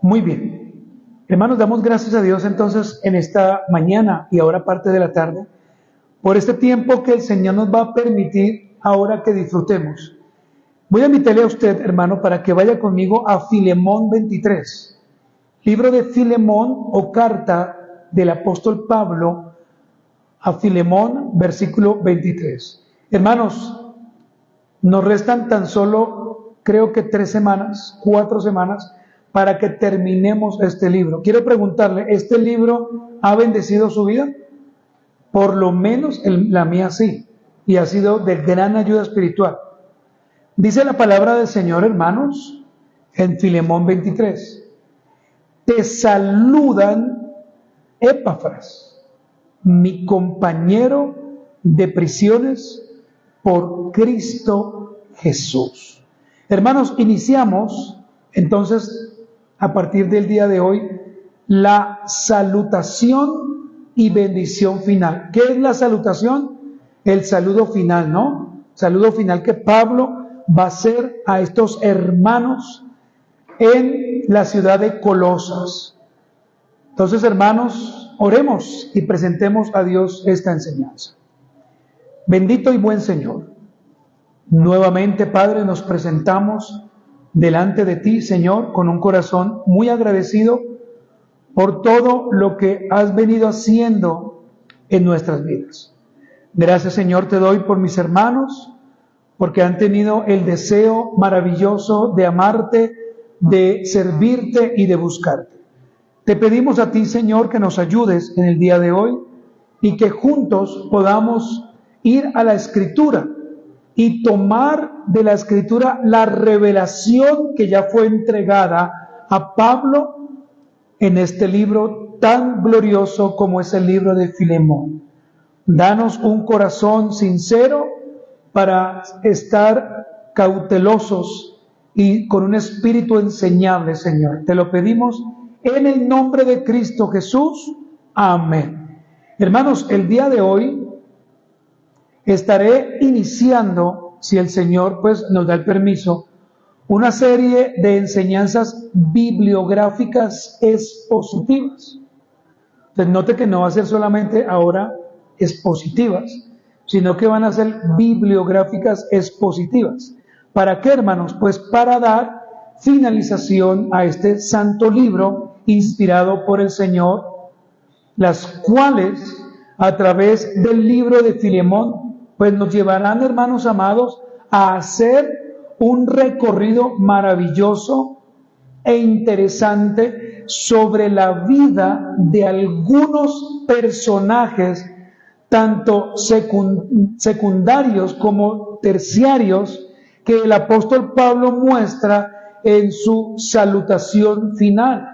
Muy bien. Hermanos, damos gracias a Dios entonces en esta mañana y ahora parte de la tarde por este tiempo que el Señor nos va a permitir ahora que disfrutemos. Voy a invitarle a usted, hermano, para que vaya conmigo a Filemón 23. Libro de Filemón o carta del apóstol Pablo a Filemón, versículo 23. Hermanos, nos restan tan solo, creo que 4 semanas, para que terminemos este libro. Quiero preguntarle, ¿este libro ha bendecido su vida? Por lo menos la mía sí, y ha sido de gran ayuda espiritual. Dice la palabra del Señor, hermanos, en Filemón 23. Te saludan Epafras, mi compañero de prisiones por Cristo Jesús. Hermanos, iniciamos entonces a partir del día de hoy la salutación y bendición final. ¿Qué es la salutación? El saludo final, ¿no? Saludo final que Pablo va a hacer a estos hermanos en la ciudad de Colosas. Entonces, hermanos, oremos y presentemos a Dios esta enseñanza. Bendito y buen Señor, nuevamente, Padre, nos presentamos delante de ti, Señor, con un corazón muy agradecido por todo lo que has venido haciendo en nuestras vidas. Gracias, Señor, te doy por mis hermanos, porque han tenido el deseo maravilloso de amarte, de servirte y de buscarte. Te pedimos a ti, Señor, que nos ayudes en el día de hoy y que juntos podamos ir a la Escritura y tomar de la Escritura la revelación que ya fue entregada a Pablo en este libro tan glorioso como es el libro de Filemón. Danos un corazón sincero para estar cautelosos y con un espíritu enseñable, Señor. Te lo pedimos en el nombre de Cristo Jesús. Amén. Hermanos, el día de hoy estaré iniciando, si el Señor pues nos da el permiso, una serie de enseñanzas bibliográficas expositivas. Entonces note que no va a ser solamente ahora expositivas, sino que van a ser bibliográficas expositivas. ¿Para qué, hermanos? Pues para dar finalización a este santo libro inspirado por el Señor, las cuales a través del libro de Filemón pues nos llevarán, hermanos amados, a hacer un recorrido maravilloso e interesante sobre la vida de algunos personajes, tanto secundarios como terciarios, que el apóstol Pablo muestra en su salutación final.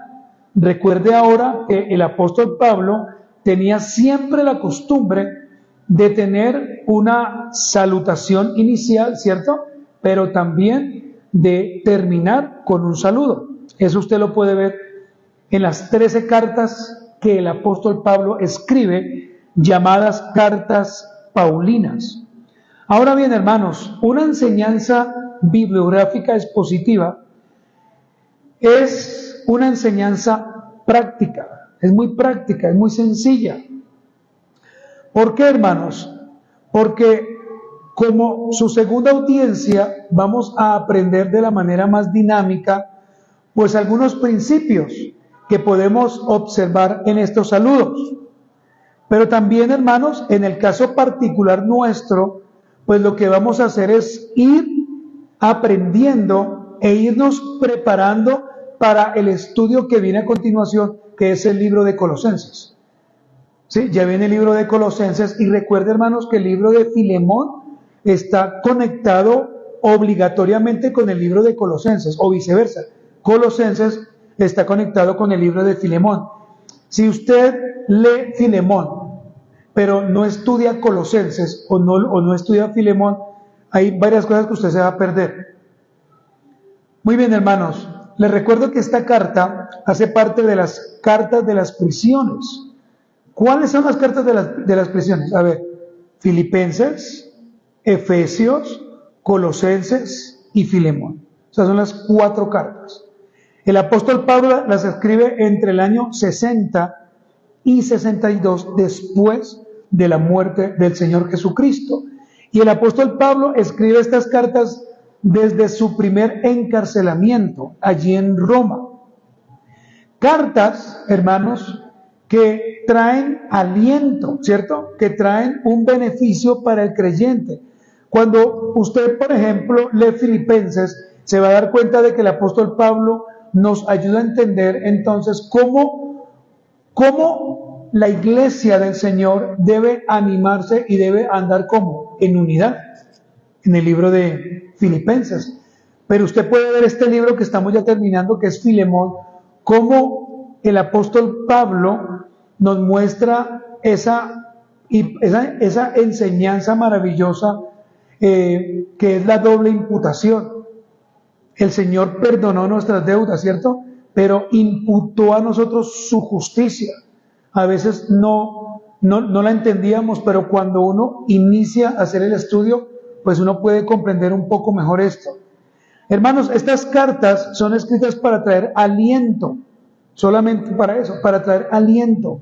Recuerde ahora que el apóstol Pablo tenía siempre la costumbre de tener una salutación inicial, ¿cierto? Pero también de terminar con un saludo. Eso usted lo puede ver en las 13 cartas que el apóstol Pablo escribe, llamadas cartas paulinas. Ahora bien, hermanos, una enseñanza bibliográfica expositiva es una enseñanza práctica, es muy sencilla. ¿Por qué, hermanos? Porque como su segunda audiencia vamos a aprender de la manera más dinámica pues algunos principios que podemos observar en estos saludos. Pero también, hermanos, en el caso particular nuestro, pues lo que vamos a hacer es ir aprendiendo e irnos preparando para el estudio que viene a continuación, que es el libro de Colosenses. ¿Sí? Ya viene el libro de Colosenses y recuerde, hermanos, que el libro de Filemón está conectado obligatoriamente con el libro de Colosenses o viceversa. Colosenses está conectado con el libro de Filemón. Si usted lee Filemón, pero no estudia Colosenses o no estudia Filemón, hay varias cosas que usted se va a perder. Muy bien, hermanos, les recuerdo que esta carta hace parte de las cartas de las prisiones. ¿Cuáles son las cartas de las prisiones? A ver, Filipenses, Efesios, Colosenses y Filemón. O sea, son las 4 cartas. El apóstol Pablo las escribe entre el año 60 y 62 después de la muerte del Señor Jesucristo. Y el apóstol Pablo escribe estas cartas desde su primer encarcelamiento allí en Roma. Cartas, hermanos, que traen aliento, ¿cierto? Que traen un beneficio para el creyente. Cuando usted, por ejemplo, lee Filipenses, se va a dar cuenta de que el apóstol Pablo nos ayuda a entender entonces cómo la iglesia del Señor debe animarse y debe andar como en unidad, en el libro de Filipenses. Pero usted puede ver este libro que estamos ya terminando, que es Filemón, cómo el apóstol Pablo nos muestra esa enseñanza maravillosa que es la doble imputación. El Señor perdonó nuestras deudas, ¿cierto? Pero imputó a nosotros su justicia. A veces no la entendíamos, pero cuando uno inicia a hacer el estudio, pues uno puede comprender un poco mejor esto. Hermanos, estas cartas son escritas para traer aliento, solamente para eso, para traer aliento.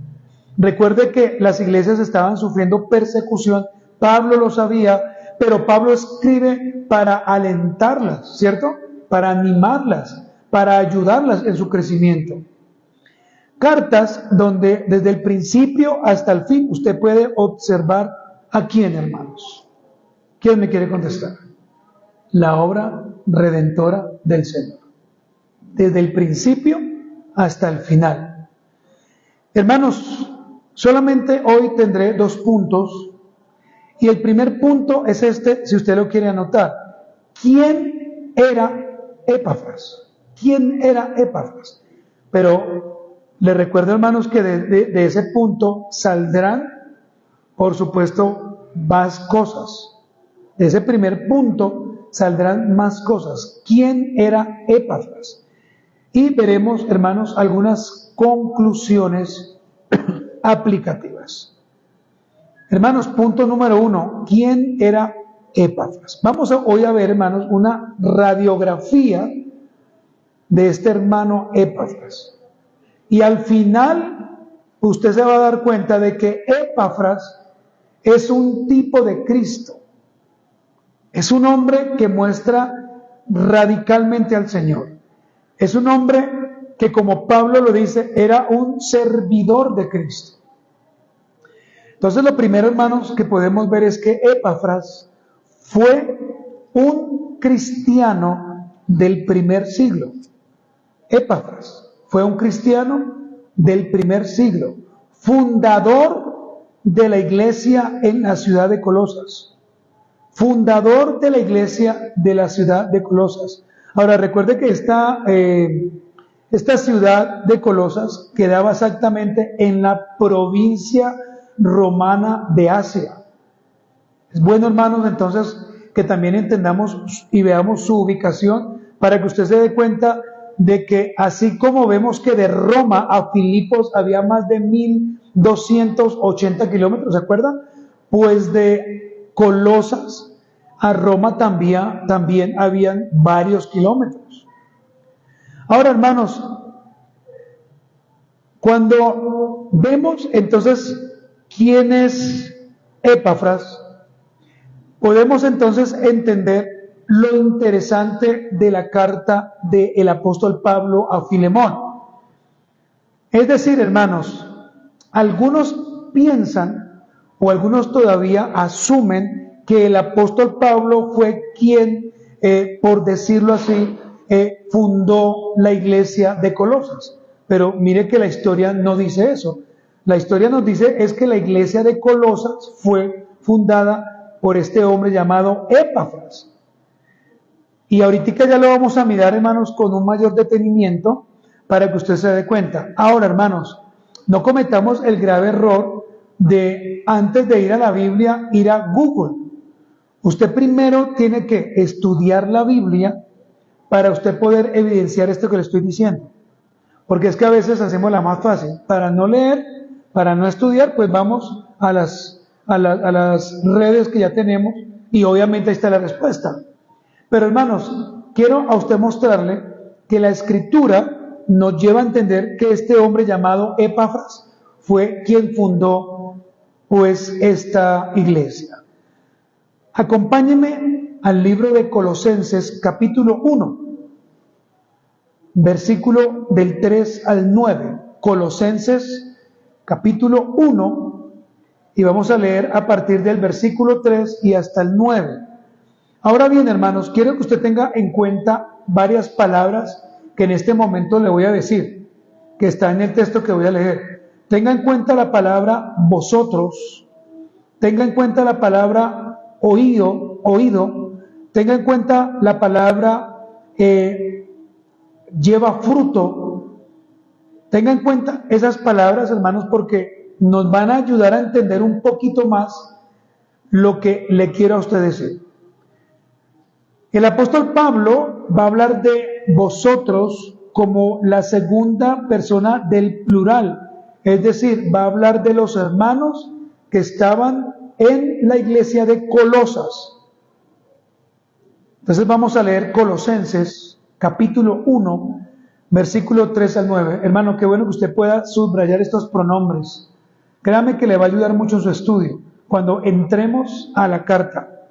Recuerde que las iglesias estaban sufriendo persecución, Pablo lo sabía, pero Pablo escribe para alentarlas, ¿cierto? Para animarlas, para ayudarlas en su crecimiento. Cartas donde desde el principio hasta el fin usted puede observar a quién, hermanos. ¿Quién me quiere contestar? La obra redentora del Señor. Desde el principio hasta el final. Hermanos, solamente hoy tendré 2 puntos. Y el primer punto es este, si usted lo quiere anotar. ¿Quién era Epafras? ¿Quién era Epafras? Pero le recuerdo, hermanos, que de ese punto saldrán, por supuesto, más cosas. De ese primer punto saldrán más cosas. ¿Quién era Epafras? Y veremos, hermanos, algunas conclusiones aplicativas. Hermanos, punto número 1. ¿Quién era Epafras? Vamos hoy a ver, hermanos, una radiografía de este hermano Epafras. Y al final, usted se va a dar cuenta de que Epafras es un tipo de Cristo. Es un hombre que muestra radicalmente al Señor. Es un hombre que, como Pablo lo dice, era un servidor de Cristo. Entonces, lo primero, hermanos, que podemos ver es que Epafras fue un cristiano del primer siglo. Epafras fue un cristiano del primer siglo, fundador de la iglesia en la ciudad de Colosas. Fundador de la iglesia de la ciudad de Colosas. Ahora, recuerde que esta ciudad de Colosas quedaba exactamente en la provincia romana de Asia. Es bueno, hermanos, entonces, que también entendamos y veamos su ubicación para que usted se dé cuenta de que así como vemos que de Roma a Filipos había más de 1280 kilómetros, ¿se acuerdan? Pues de Colosas a Roma también habían varios kilómetros. Ahora, hermanos, cuando vemos entonces quién es Epafras, podemos entonces entender lo interesante de la carta del apóstol Pablo a Filemón. Es decir, hermanos, algunos piensan o algunos todavía asumen que el apóstol Pablo fue quien, por decirlo así, fundó la iglesia de Colosas. Pero mire que la historia no dice eso. La historia nos dice es que la iglesia de Colosas fue fundada por este hombre llamado Epafras. Y ahorita ya lo vamos a mirar, hermanos, con un mayor detenimiento para que usted se dé cuenta. Ahora, hermanos, no cometamos el grave error de, antes de ir a la Biblia, ir a Google. Usted primero tiene que estudiar la Biblia para usted poder evidenciar esto que le estoy diciendo. Porque es que a veces hacemos la más fácil. Para no leer, para no estudiar, pues vamos a las redes que ya tenemos y obviamente ahí está la respuesta. Pero hermanos, quiero a usted mostrarle que la Escritura nos lleva a entender que este hombre llamado Epafras fue quien fundó pues esta iglesia. Acompáñenme al libro de Colosenses capítulo 1, versículo del 3 al 9. Colosenses capítulo 1, y vamos a leer a partir del versículo 3 y hasta el 9. Ahora bien, hermanos, quiero que usted tenga en cuenta varias palabras que en este momento le voy a decir, que está en el texto que voy a leer. Tenga en cuenta la palabra vosotros, tenga en cuenta la palabra oído, tenga en cuenta la palabra lleva fruto. Tenga en cuenta esas palabras, hermanos, porque nos van a ayudar a entender un poquito más lo que le quiero a usted decir. El apóstol Pablo va a hablar de vosotros como la segunda persona del plural, es decir, va a hablar de los hermanos que estaban en la iglesia de Colosas. Entonces vamos a leer Colosenses capítulo 1, versículo 3 al 9. Hermano, qué bueno que usted pueda subrayar estos pronombres. Créame que le va a ayudar mucho en su estudio cuando entremos a la carta.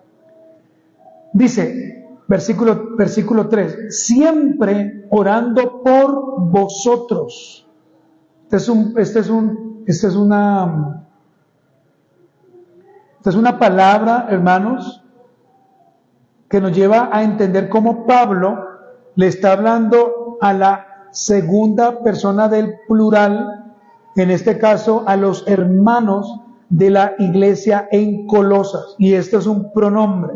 Dice, versículo 3, siempre orando por vosotros. Esta es una palabra, hermanos, que nos lleva a entender cómo Pablo le está hablando a la segunda persona del plural, en este caso a los hermanos de la iglesia en Colosas, y esto es un pronombre.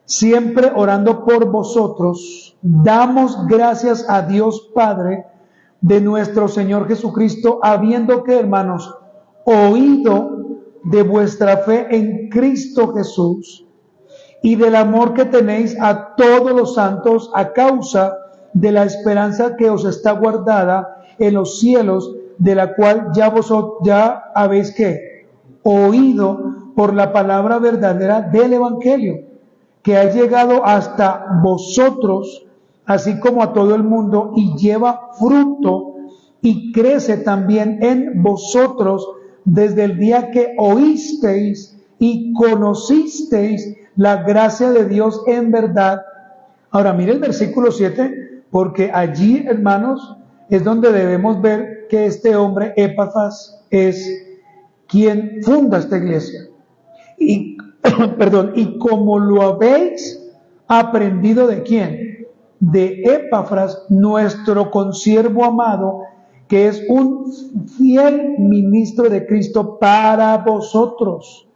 Siempre orando por vosotros, damos gracias a Dios Padre de nuestro Señor Jesucristo, habiendo que, hermanos, oído de vuestra fe en Cristo Jesús y del amor que tenéis a todos los santos a causa de la esperanza que os está guardada en los cielos, de la cual ya habéis que oído por la palabra verdadera del Evangelio, que ha llegado hasta vosotros, así como a todo el mundo, y lleva fruto y crece también en vosotros desde el día que oísteis y conocisteis la gracia de Dios en verdad. Ahora mire el versículo 7, porque allí, hermanos, es donde debemos ver que este hombre, Epafras, es quien funda esta iglesia. Y como lo habéis aprendido ¿de quién? De Epafras, nuestro consiervo amado, que es un fiel ministro de Cristo para vosotros,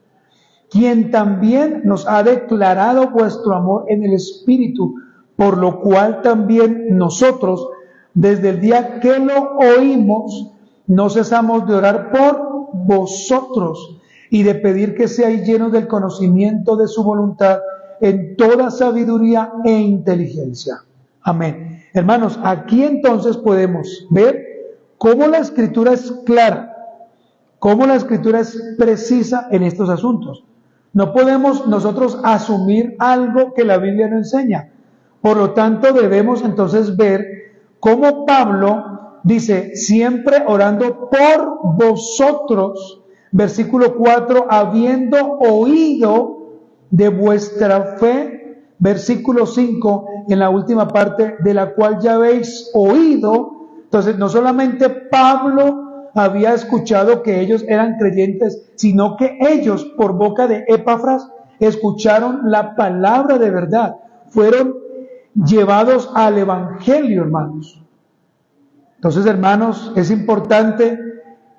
quien también nos ha declarado vuestro amor en el Espíritu, por lo cual también nosotros, desde el día que lo oímos, no cesamos de orar por vosotros y de pedir que seáis llenos del conocimiento de su voluntad en toda sabiduría e inteligencia. Amén. Hermanos, aquí entonces podemos ver cómo la Escritura es clara, cómo la Escritura es precisa en estos asuntos. No podemos nosotros asumir algo que la Biblia no enseña. Por lo tanto, debemos entonces ver cómo Pablo dice, siempre orando por vosotros, versículo 4, habiendo oído de vuestra fe, versículo 5, en la última parte, de la cual ya habéis oído. Entonces, no solamente Pablo había escuchado que ellos eran creyentes, sino que ellos, por boca de Epafras, escucharon la palabra de verdad, fueron llevados al Evangelio, hermanos. Entonces, hermanos, es importante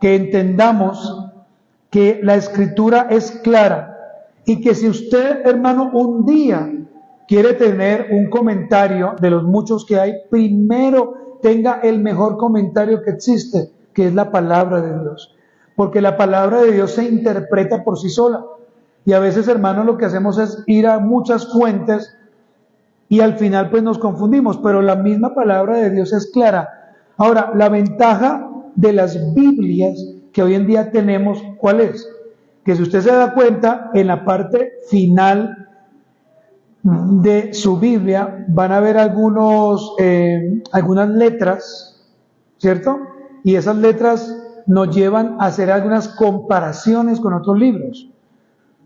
que entendamos que la Escritura es clara y que si usted, hermano, un día quiere tener un comentario de los muchos que hay, primero tenga el mejor comentario que existe, que es la palabra de Dios. Porque la palabra de Dios se interpreta por sí sola. Y a veces, hermanos, lo que hacemos es ir a muchas fuentes y al final pues nos confundimos, pero la misma palabra de Dios es clara. Ahora, la ventaja de las Biblias que hoy en día tenemos, ¿cuál es? Que si usted se da cuenta, en la parte final de su Biblia van a ver algunas letras ¿cierto? Y esas letras nos llevan a hacer algunas comparaciones con otros libros.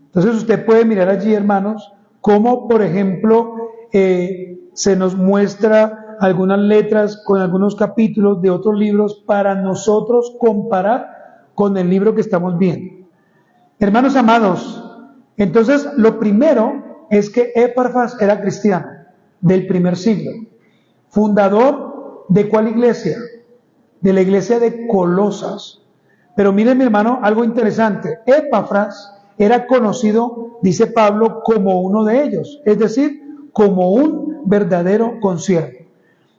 Entonces usted puede mirar allí, hermanos, cómo, por ejemplo, se nos muestra algunas letras con algunos capítulos de otros libros para nosotros comparar con el libro que estamos viendo. Hermanos amados, entonces lo primero es que Epafras era cristiano del primer siglo, fundador ¿de cuál iglesia? De la iglesia de Colosas. Pero miren, mi hermano, algo interesante. Epafras era conocido, dice Pablo, como uno de ellos, es decir, como un verdadero consiervo.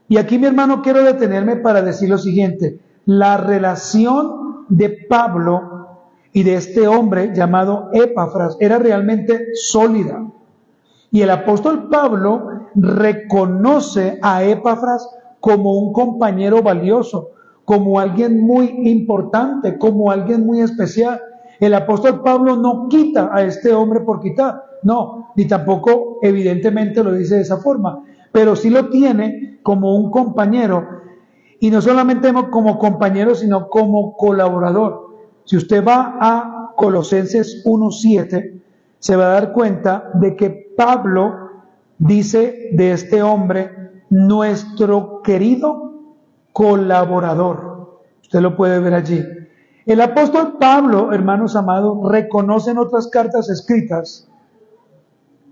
Y aquí, mi hermano, quiero detenerme para decir lo siguiente: la relación de Pablo y de este hombre llamado Epafras era realmente sólida. Y el apóstol Pablo reconoce a Epafras como un compañero valioso, como alguien muy importante, como alguien muy especial. El apóstol Pablo no quita a este hombre por quitar, no, ni tampoco evidentemente lo dice de esa forma, pero sí lo tiene como un compañero, y no solamente como compañero, sino como colaborador. Si usted va a Colosenses 1:7, se va a dar cuenta de que Pablo dice de este hombre, nuestro querido colaborador. Usted lo puede ver allí. El apóstol Pablo, hermanos amados, reconoce en otras cartas escritas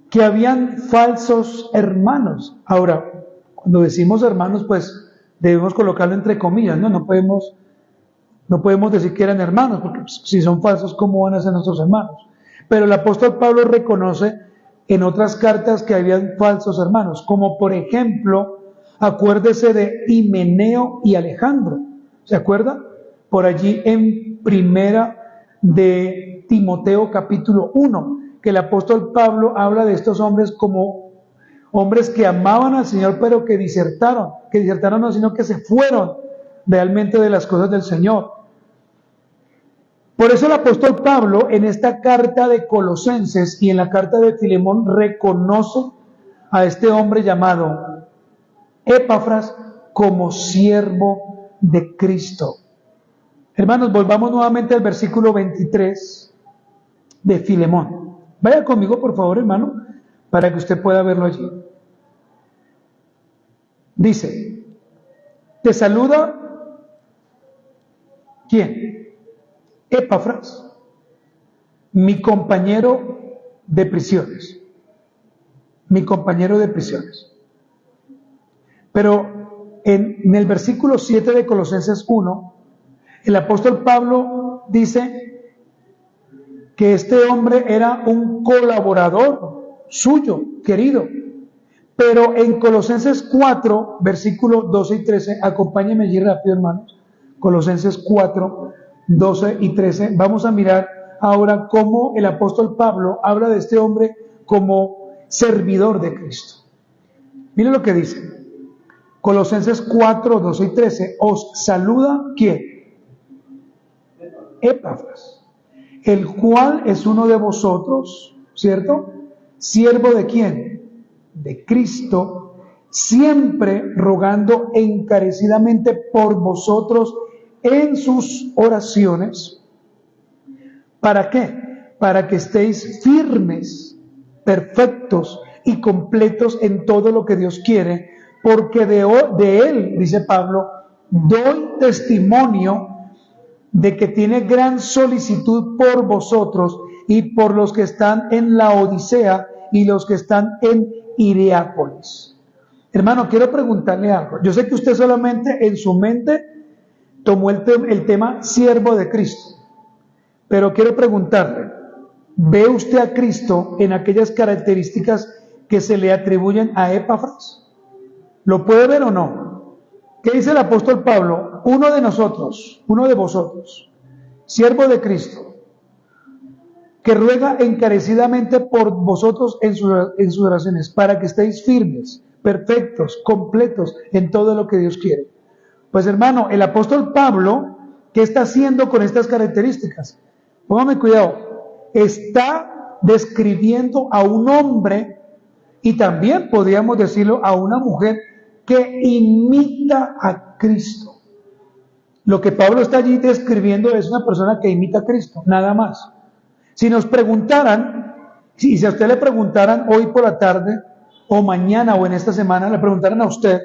que habían falsos hermanos. Ahora, cuando decimos hermanos, pues debemos colocarlo entre comillas, ¿no? No podemos decir que eran hermanos, porque si son falsos, ¿cómo van a ser nuestros hermanos? Pero el apóstol Pablo reconoce en otras cartas que habían falsos hermanos, como por ejemplo, acuérdese de Himeneo y Alejandro, ¿se acuerda? Por allí en primera de Timoteo capítulo 1, que el apóstol Pablo habla de estos hombres como hombres que amaban al Señor, pero que disertaron no, sino que se fueron realmente de las cosas del Señor. Por eso el apóstol Pablo en esta carta de Colosenses y en la carta de Filemón reconoce a este hombre llamado Epafras como siervo de Cristo. Hermanos, volvamos nuevamente al versículo 23 de Filemón. Vaya conmigo, por favor, hermano, para que usted pueda verlo allí. Dice, te saluda, ¿quién? Epafras, mi compañero de prisiones. Mi compañero de prisiones. Pero en el versículo 7 de Colosenses 1, el apóstol Pablo dice que este hombre era un colaborador suyo, querido. Pero en Colosenses 4, versículos 12 y 13, acompáñenme allí rápido, hermanos. Colosenses 4, 12 y 13, vamos a mirar ahora cómo el apóstol Pablo habla de este hombre como servidor de Cristo. Miren lo que dice. Colosenses 4, 12 y 13, os saluda, ¿quién? Epafras, el cual es uno de vosotros, ¿cierto? ¿Siervo de quién? De Cristo, siempre rogando encarecidamente por vosotros en sus oraciones. ¿Para qué? Para que estéis firmes, perfectos y completos en todo lo que Dios quiere, porque de Él, dice Pablo, doy testimonio de que tiene gran solicitud por vosotros y por los que están en la Odisea y los que están en Hierápolis. Hermano, quiero preguntarle algo. Yo sé que usted solamente en su mente tomó el tema siervo de Cristo, pero quiero preguntarle, ¿ve usted a Cristo en aquellas características que se le atribuyen a Epafras? ¿Lo puede ver o no? ¿Qué dice el apóstol Pablo? Uno de nosotros, uno de vosotros, siervo de Cristo, que ruega encarecidamente por vosotros en sus oraciones, para que estéis firmes, perfectos, completos en todo lo que Dios quiere. Pues hermano, el apóstol Pablo, ¿qué está haciendo con estas características? Póngame cuidado, está describiendo a un hombre, y también podríamos decirlo a una mujer, que imita a Cristo. Lo que Pablo está allí describiendo es una persona que imita a Cristo, nada más. Si nos preguntaran, si a usted le preguntaran hoy por la tarde, o mañana, o en esta semana, le preguntaran a usted,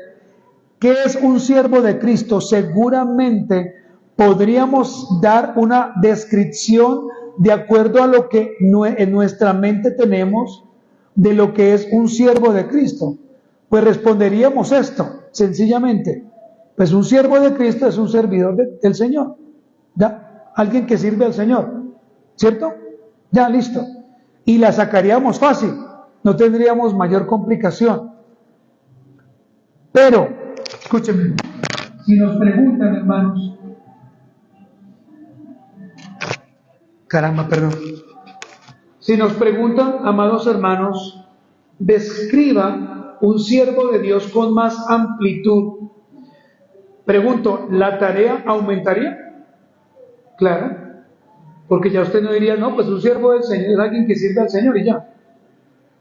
¿qué es un siervo de Cristo? Seguramente podríamos dar una descripción de acuerdo a lo que en nuestra mente tenemos de lo que es un siervo de Cristo. Pues responderíamos esto, sencillamente. Pues un siervo de Cristo es un servidor del Señor. ¿Ya? Alguien que sirve al Señor. ¿Cierto? Ya, listo. Y la sacaríamos fácil. No tendríamos mayor complicación. Pero, escúchenme. Si nos preguntan, hermanos. Caramba, perdón. Si nos preguntan, amados hermanos, describa un siervo de Dios con más amplitud. Pregunto, ¿la tarea aumentaría? Claro, porque ya usted no diría, no, pues un siervo del Señor es alguien que sirve al Señor y ya.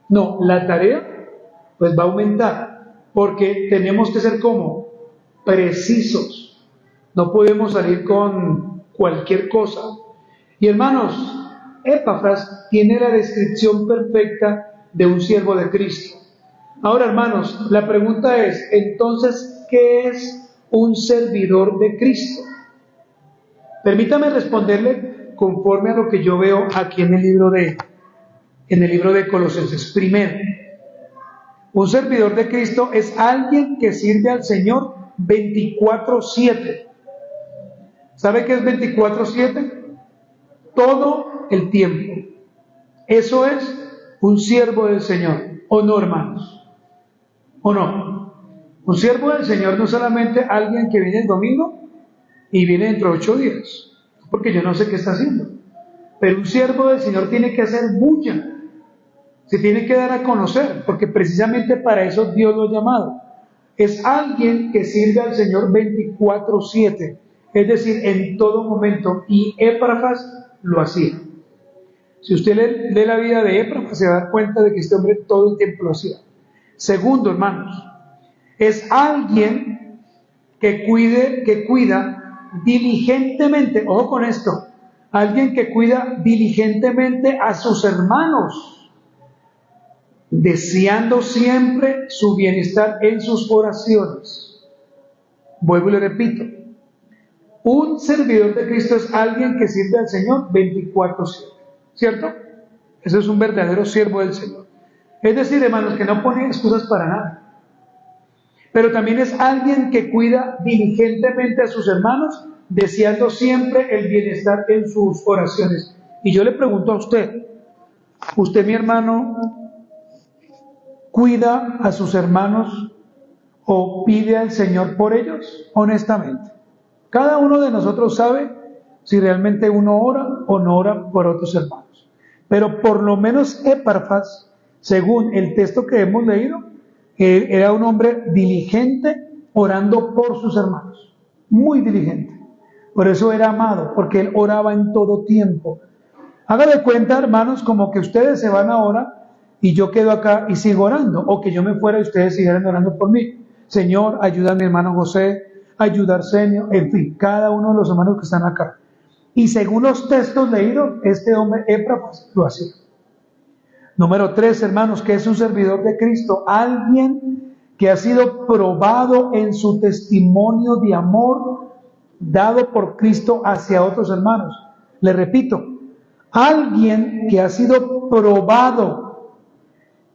No, la tarea pues va a aumentar, porque tenemos que ser como precisos. No podemos salir con cualquier cosa. Y hermanos, Epafras tiene la descripción perfecta de un siervo de Cristo. Ahora, hermanos, la pregunta es, entonces, ¿qué es un servidor de Cristo? Permítame responderle conforme a lo que yo veo aquí en el libro de Colosenses. Primero, un servidor de Cristo es alguien que sirve al Señor 24/7. ¿Sabe qué es 24/7? Todo el tiempo. Eso es un siervo del Señor, ¿o no, hermanos? ¿O no? Un siervo del Señor no es solamente alguien que viene el domingo y viene dentro de 8 días, porque yo no sé qué está haciendo. Pero un siervo del Señor tiene que hacer bulla, se tiene que dar a conocer, porque precisamente para eso Dios lo ha llamado. Es alguien que sirve al Señor 24/7, es decir, en todo momento, y Epafras lo hacía. Si usted lee la vida de Epafras, se va a dar cuenta de que este hombre todo el tiempo lo hacía. Segundo, hermanos, es alguien que cuida diligentemente, ojo con esto, alguien que cuida diligentemente a sus hermanos, deseando siempre su bienestar en sus oraciones. Vuelvo y le repito, un servidor de Cristo es alguien que sirve al Señor 24/7, ¿cierto? Ese es un verdadero siervo del Señor. Es decir, hermanos, que no pone excusas para nada. Pero también es alguien que cuida diligentemente a sus hermanos, deseando siempre el bienestar en sus oraciones. Y yo le pregunto a usted, ¿usted, mi hermano, cuida a sus hermanos o pide al Señor por ellos? Honestamente. Cada uno de nosotros sabe si realmente uno ora o no ora por otros hermanos. Pero por lo menos Epafras, según el texto que hemos leído, era un hombre diligente orando por sus hermanos. Muy diligente. Por eso era amado, porque él oraba en todo tiempo. Haga de cuenta, hermanos, como que ustedes se van ahora y yo quedo acá y sigo orando, o que yo me fuera y ustedes siguieran orando por mí. Señor, ayuda a mi hermano José, ayuda a Arsenio, en fin, cada uno de los hermanos que están acá. Y según los textos leídos, este hombre Epafras lo hacía. Número 3, hermanos, que es un servidor de Cristo, alguien que ha sido probado en su testimonio de amor dado por Cristo hacia otros hermanos. Le repito, alguien que ha sido probado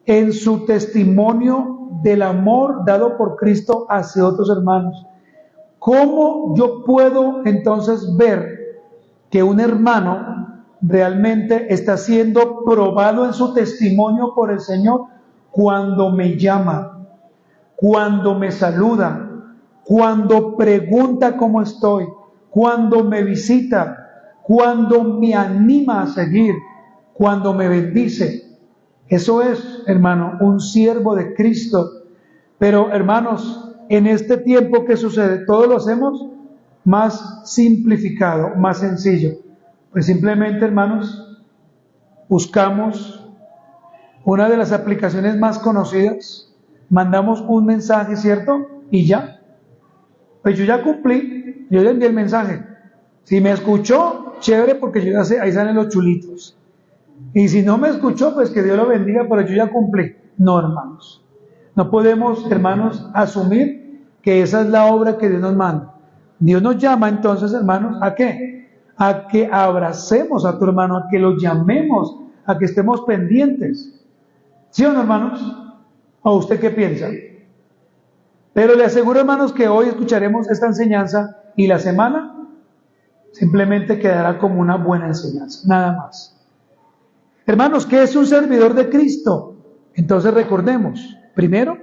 en su testimonio del amor dado por Cristo hacia otros hermanos. ¿Cómo yo puedo entonces ver que un hermano realmente está siendo probado en su testimonio por el Señor cuando me llama, cuando me saluda, cuando pregunta cómo estoy, cuando me visita, cuando me anima a seguir, cuando me bendice? Eso es, hermano, un siervo de Cristo. Pero, hermanos, en este tiempo, ¿qué sucede? Todo lo hacemos más simplificado, más sencillo. Pues simplemente, hermanos, buscamos una de las aplicaciones más conocidas, mandamos un mensaje, ¿cierto? Y ya. Pues yo ya cumplí, Yo le envié el mensaje. Si me escuchó, chévere, porque yo ya sé, ahí salen los chulitos. Y si no me escuchó, pues que Dios lo bendiga, pero yo ya cumplí. No, hermanos. No podemos, hermanos, asumir que esa es la obra que Dios nos manda. Dios nos llama entonces, hermanos, ¿a qué? A que abracemos a tu hermano, a que lo llamemos, a que estemos pendientes. ¿Sí o no, hermanos? ¿O usted qué piensa? Pero le aseguro, hermanos, que hoy escucharemos esta enseñanza y la semana simplemente quedará como una buena enseñanza, nada más. Hermanos, ¿qué es un servidor de Cristo? Entonces recordemos, primero,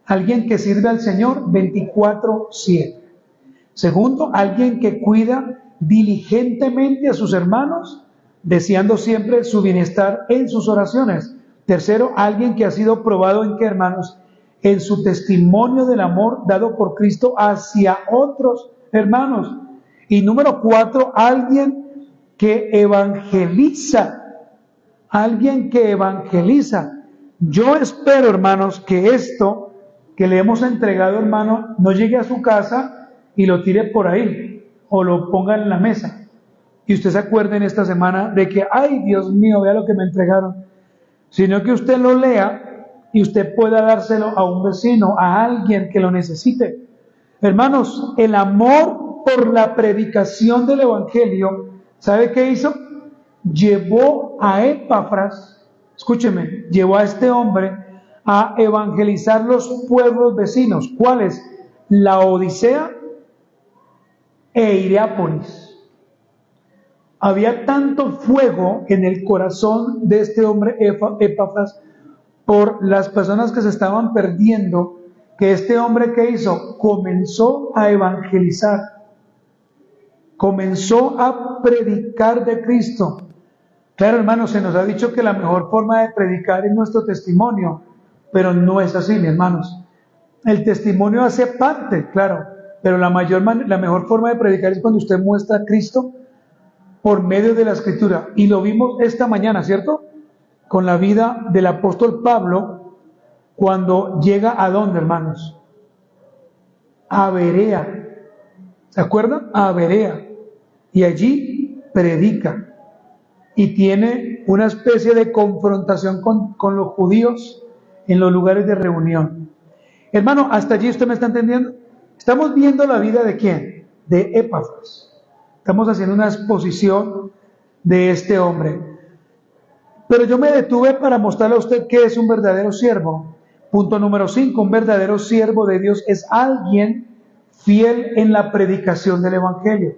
alguien que sirve al Señor 24/7. Segundo, alguien que cuida diligentemente a sus hermanos, deseando siempre su bienestar en sus oraciones. Tercero, alguien que ha sido probado en qué, hermanos, en su testimonio del amor dado por Cristo hacia otros hermanos. Y número 4, alguien que evangeliza. Alguien que evangeliza. Yo espero, hermanos, que esto que le hemos entregado, hermano, no llegue a su casa y lo tire por ahí o lo ponga en la mesa. Y usted se acuerde en esta semana de que, ay, Dios mío, vea lo que me entregaron. Sino que usted lo lea y usted pueda dárselo a un vecino, a alguien que lo necesite. Hermanos, el amor por la predicación del Evangelio, ¿sabe qué hizo? Llevó a Epafras, escúcheme, llevó a este hombre a evangelizar los pueblos vecinos. ¿Cuáles? La Odisea e Hierápolis. Había tanto fuego en el corazón de este hombre Epafras por las personas que se estaban perdiendo, que este hombre, ¿qué hizo? Comenzó a evangelizar, comenzó a predicar de Cristo. Claro, hermanos, se nos ha dicho que la mejor forma de predicar es nuestro testimonio, pero no es así, mis hermanos. El testimonio hace parte, claro, pero la mejor forma de predicar es cuando usted muestra a Cristo por medio de la Escritura. Y lo vimos esta mañana, ¿cierto? Con la vida del apóstol Pablo, cuando llega a ¿dónde, hermanos? A Berea. ¿Se acuerdan? A Berea. Y allí predica. Y tiene una especie de confrontación con los judíos en los lugares de reunión. Hermano, hasta allí usted me está entendiendo. Estamos viendo la vida de ¿quién? De Epafras. Estamos haciendo una exposición de este hombre. Pero yo me detuve para mostrarle a usted qué es un verdadero siervo. Punto número 5, un verdadero siervo de Dios es alguien fiel en la predicación del Evangelio.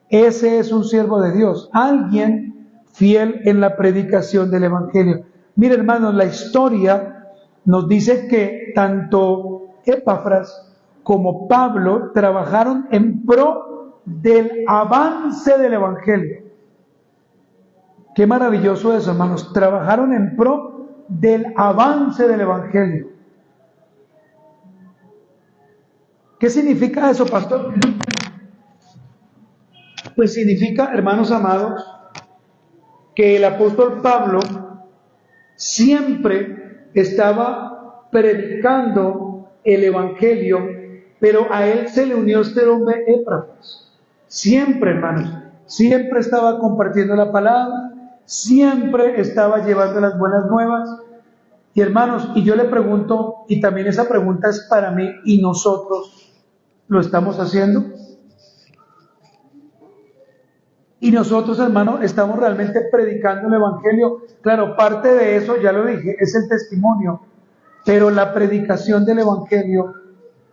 Ese es un siervo de Dios, alguien fiel en la predicación del Evangelio. Mire, hermanos, la historia nos dice que tanto Epafras como Pablo trabajaron en pro del avance del Evangelio. Qué maravilloso eso, hermanos. Trabajaron en pro del avance del Evangelio. ¿Qué significa eso, pastor? Pues significa, hermanos amados, que el apóstol Pablo siempre estaba predicando el Evangelio, pero a él se le unió este hombre Epafras. Siempre, hermanos, siempre estaba compartiendo la palabra, siempre estaba llevando las buenas nuevas. Y hermanos, y yo le pregunto, y también esa pregunta es para mí, ¿y nosotros lo estamos haciendo? Y nosotros, hermanos, estamos realmente predicando el Evangelio. Claro, parte de eso, ya lo dije, es el testimonio, pero la predicación del Evangelio,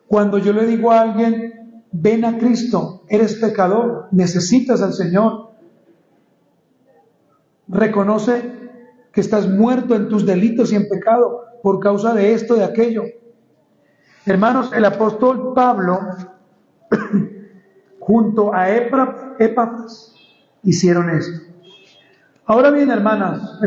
cuando yo le digo a alguien, ven a Cristo, eres pecador, necesitas al Señor, reconoce que estás muerto en tus delitos y en pecado por causa de esto, de aquello. Hermanos, el apóstol Pablo junto a Epafras hicieron esto. Ahora bien, hermanas,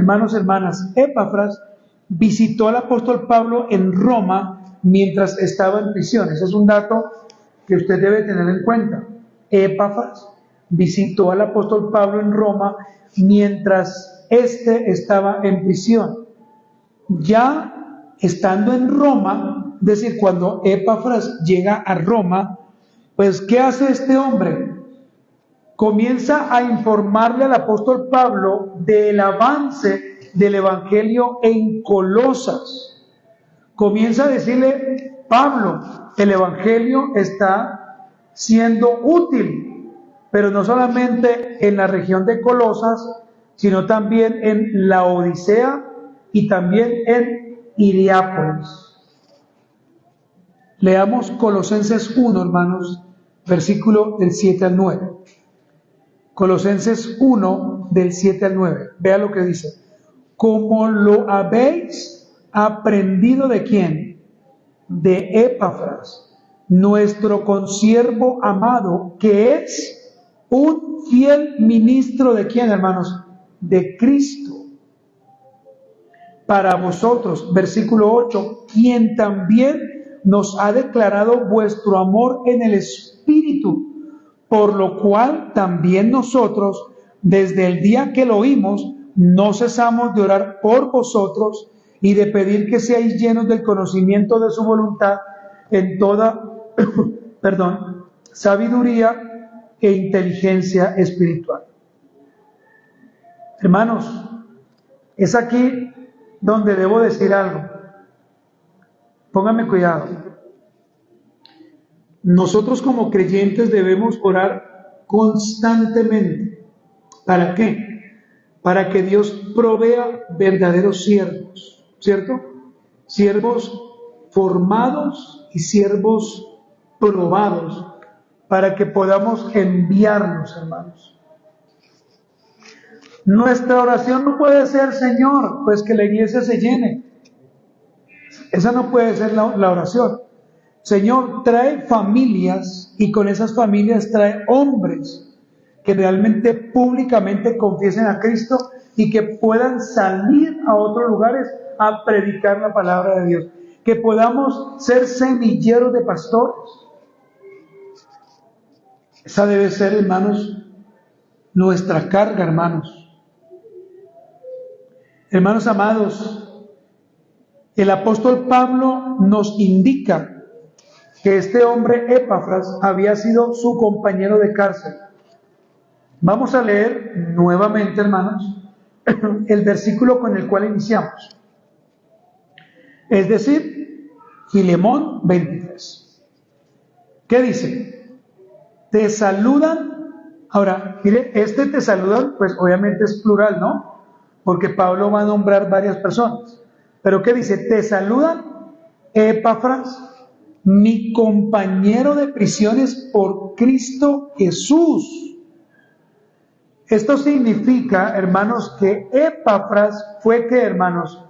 Epafras visitó al apóstol Pablo en Roma mientras estaba en prisión. Ese es un dato que usted debe tener en cuenta. Epafras visitó al apóstol Pablo en Roma mientras éste estaba en prisión. Ya estando en Roma, es decir, cuando Epafras llega a Roma, Pues, ¿qué hace este hombre? Comienza a informarle al apóstol Pablo del avance del Evangelio en Colosas. Comienza a decirle: Pablo, el Evangelio está siendo útil, pero no solamente en la región de Colosas, sino también en la Odisea y también en Hierápolis. Leamos Colosenses 1, hermanos, versículo del 7 al 9. Colosenses 1, del 7 al 9. Vea lo que dice. Como lo habéis aprendido ¿de quién? De Epafras, nuestro consiervo amado, que es un fiel ministro ¿de quién, hermanos? De Cristo. Para vosotros, versículo 8, quien también nos ha declarado vuestro amor en el Espíritu, por lo cual también nosotros, desde el día que lo oímos, no cesamos de orar por vosotros y de pedir que seáis llenos del conocimiento de su voluntad en toda sabiduría e inteligencia espiritual. Hermanos, es aquí donde debo decir algo. Pónganme cuidado. Nosotros como creyentes debemos orar constantemente. ¿Para qué? Para que Dios provea verdaderos siervos, ¿cierto? Siervos formados y siervos probados, para que podamos enviarlos, hermanos. Nuestra oración no puede ser: Señor, pues que la iglesia se llene. Esa no puede ser la oración. Señor, trae familias, y con esas familias trae hombres que realmente públicamente confiesen a Cristo y que puedan salir a otros lugares a predicar la palabra de Dios. Que podamos ser semilleros de pastores. Esa debe ser, hermanos, nuestra carga, hermanos. Hermanos amados, el apóstol Pablo nos indica que este hombre Epafras había sido su compañero de cárcel. Vamos a leer nuevamente, hermanos, el versículo con el cual iniciamos. Es decir, Filemón 23. ¿Qué dice? Te saludan. Ahora, mire, te saludan, pues obviamente es plural, ¿no? Porque Pablo va a nombrar varias personas. Pero ¿qué dice? Te saludan Epafras, mi compañero de prisiones por Cristo Jesús. Esto significa, hermanos, que Epafras fue, ¿qué, hermanos?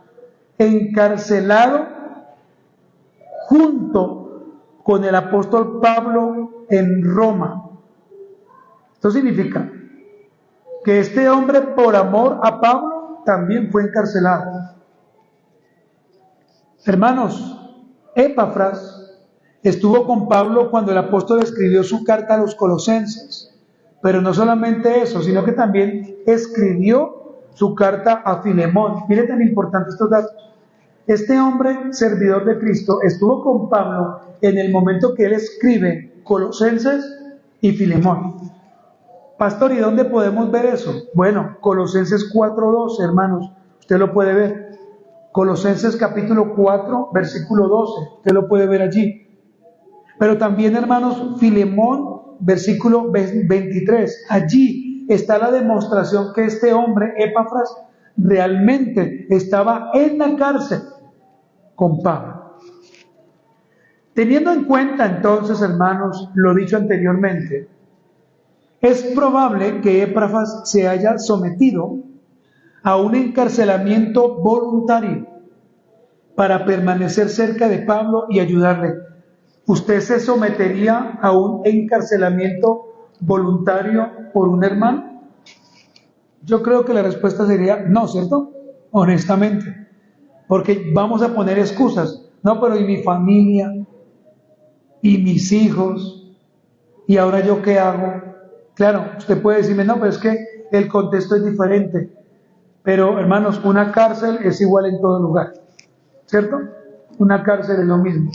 Encarcelado junto con el apóstol Pablo en Roma. Esto significa que este hombre, por amor a Pablo, también fue encarcelado. Hermanos, Epafras estuvo con Pablo cuando el apóstol escribió su carta a los colosenses. Pero no solamente eso, sino que también escribió su carta a Filemón. Mire tan importante estos datos. Este hombre, servidor de Cristo, estuvo con Pablo en el momento que él escribe Colosenses y Filemón. Pastor, ¿y dónde podemos ver eso? Bueno, Colosenses 4:12, hermanos, usted lo puede ver. Colosenses capítulo 4, versículo 12, usted lo puede ver allí. Pero también, hermanos, Filemón, versículo 23, allí está la demostración que este hombre, Epafras, realmente estaba en la cárcel con Pablo. Teniendo en cuenta entonces, hermanos, lo dicho anteriormente, es probable que Epafras se haya sometido a un encarcelamiento voluntario para permanecer cerca de Pablo y ayudarle. ¿Usted se sometería a un encarcelamiento voluntario por un hermano? Yo creo que la respuesta sería no, ¿cierto? Honestamente. Porque vamos a poner excusas. No, pero ¿y mi familia? ¿Y mis hijos? ¿Y ahora yo qué hago? Claro, usted puede decirme, no, pero es que el contexto es diferente. Pero, hermanos, una cárcel es igual en todo lugar, ¿cierto? Una cárcel es lo mismo.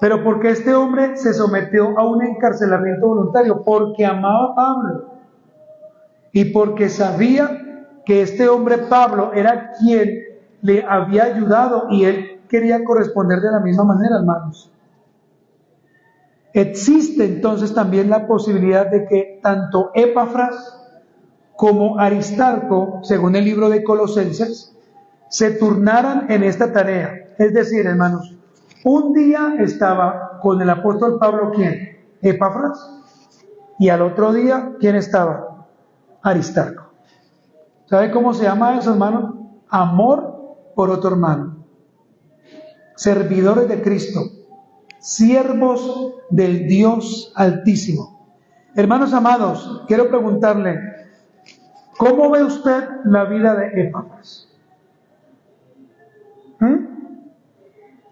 Pero ¿por qué este hombre se sometió a un encarcelamiento voluntario? Porque amaba a Pablo y porque sabía que este hombre Pablo era quien le había ayudado y él quería corresponder de la misma manera, hermanos. Existe entonces también la posibilidad de que tanto Epafras como Aristarco, según el libro de Colosenses, se turnaran en esta tarea. Es decir, hermanos, un día estaba con el apóstol Pablo, ¿quién? Epafras, y al otro día, ¿quién estaba? Aristarco. ¿Sabe cómo se llama eso, hermano? Amor por otro hermano. Servidores de Cristo, siervos del Dios Altísimo. Hermanos amados, quiero preguntarle, ¿cómo ve usted la vida de Epafras?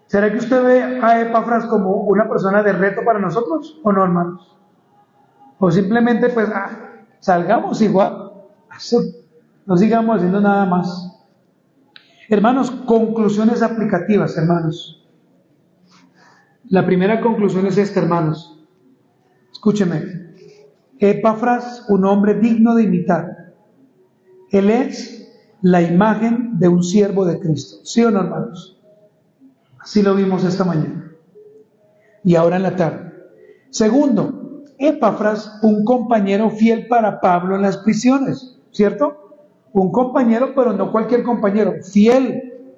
¿Será que usted ve a Epafras como una persona de reto para nosotros o no, hermanos? O simplemente, pues, salgamos igual, no sigamos haciendo nada más. Hermanos, conclusiones aplicativas, hermanos. La primera conclusión es esta, hermanos. Escúcheme. Epafras, un hombre digno de imitar. Él es la imagen de un siervo de Cristo. ¿Sí o no, hermanos? Así lo vimos esta mañana. Y ahora en la tarde. Segundo, Epafras, un compañero fiel para Pablo en las prisiones. ¿Cierto? Un compañero, pero no cualquier compañero, fiel.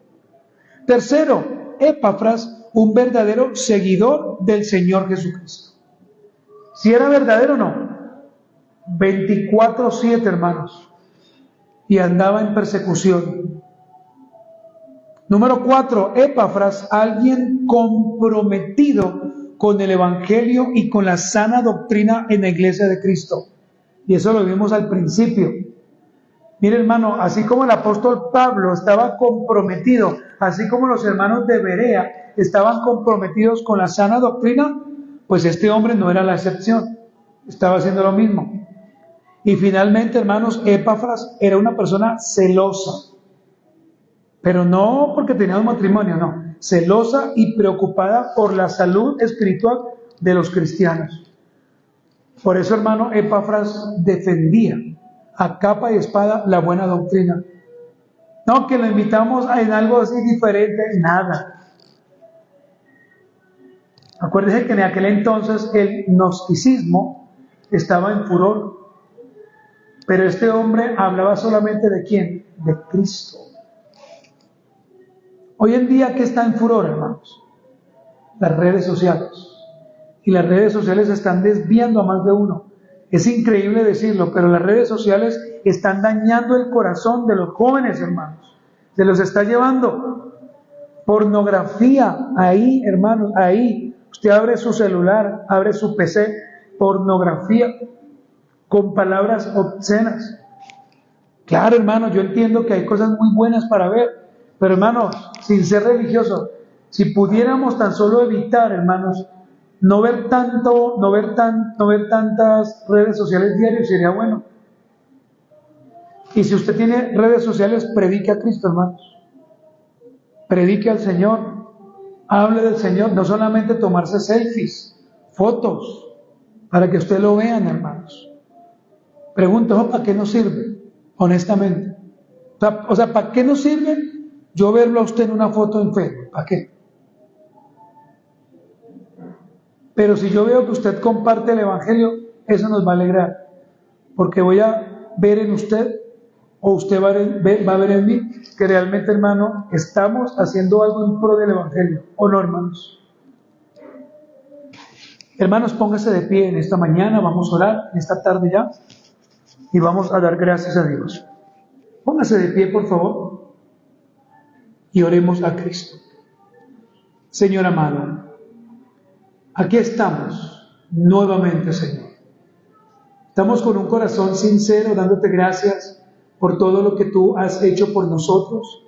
Tercero, Epafras, un verdadero seguidor del Señor Jesucristo. ¿Si era verdadero o no? 24/7, hermanos. Y andaba en persecución. Número 4, Epafras, alguien comprometido con el Evangelio y con la sana doctrina en la iglesia de Cristo. Y eso lo vimos al principio. Mire, hermano, así como el apóstol Pablo estaba comprometido, así como los hermanos de Berea estaban comprometidos con la sana doctrina, pues este hombre no era la excepción, estaba haciendo lo mismo. Y finalmente, hermanos, Epafras era una persona celosa. Pero no porque tenía un matrimonio, no. Celosa y preocupada por la salud espiritual de los cristianos. Por eso, hermano, Epafras defendía a capa y espada la buena doctrina. No, que lo invitamos en algo así diferente, nada. Acuérdense que en aquel entonces el gnosticismo estaba en furor. Pero este hombre hablaba solamente ¿de quién? De Cristo. Hoy en día, ¿qué está en furor, hermanos? Las redes sociales. Y las redes sociales están desviando a más de uno. Es increíble decirlo, pero las redes sociales están dañando el corazón de los jóvenes, hermanos. Se los está llevando. Pornografía, ahí, hermanos, ahí. Usted abre su celular, abre su PC, pornografía, con palabras obscenas. Claro, hermanos, yo entiendo que hay cosas muy buenas para ver. Pero hermanos, sin ser religiosos, si pudiéramos tan solo evitar, hermanos, no ver tantas redes sociales diarias, sería bueno. Y si usted tiene redes sociales, predique a Cristo, hermanos. Predique al Señor. Hable del Señor, no solamente tomarse selfies, fotos, para que usted lo vean, hermanos. Pregunto, ¿para qué nos sirve? Honestamente. O sea, ¿para qué nos sirve yo verlo a usted en una foto en Facebook? ¿Para qué? Pero si yo veo que usted comparte el Evangelio, eso nos va a alegrar, porque voy a ver en usted, o usted va a ver en mí, que realmente, hermano, estamos haciendo algo en pro del Evangelio, ¿o no, hermanos? Hermanos, póngase de pie en esta mañana, vamos a orar, en esta tarde ya, y vamos a dar gracias a Dios. Póngase de pie, por favor, y oremos a Cristo. Señor amado, aquí estamos nuevamente, Señor. Estamos con un corazón sincero dándote gracias por todo lo que tú has hecho por nosotros.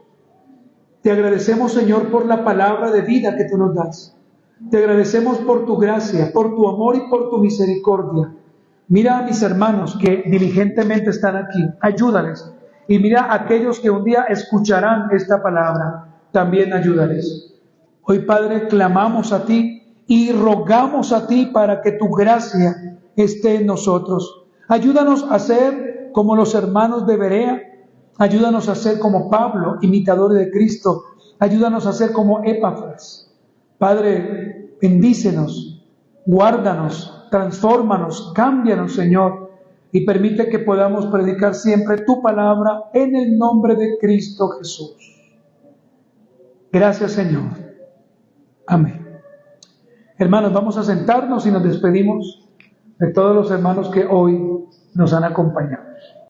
Te agradecemos, Señor, por la palabra de vida que tú nos das. Te agradecemos por tu gracia, por tu amor y por tu misericordia. Mira a mis hermanos que diligentemente están aquí, ayúdales. Y mira a aquellos que un día escucharán esta palabra, también ayúdales. Hoy, Padre, clamamos a ti y rogamos a ti para que tu gracia esté en nosotros. Ayúdanos a ser como los hermanos de Berea, ayúdanos a ser como Pablo, imitadores de Cristo, ayúdanos a ser como Epafras. Padre, bendícenos, guárdanos, transfórmanos, cámbianos, Señor, y permite que podamos predicar siempre tu palabra en el nombre de Cristo Jesús. Gracias, Señor. Amén. Hermanos, vamos a sentarnos y nos despedimos de todos los hermanos que hoy nos han acompañado.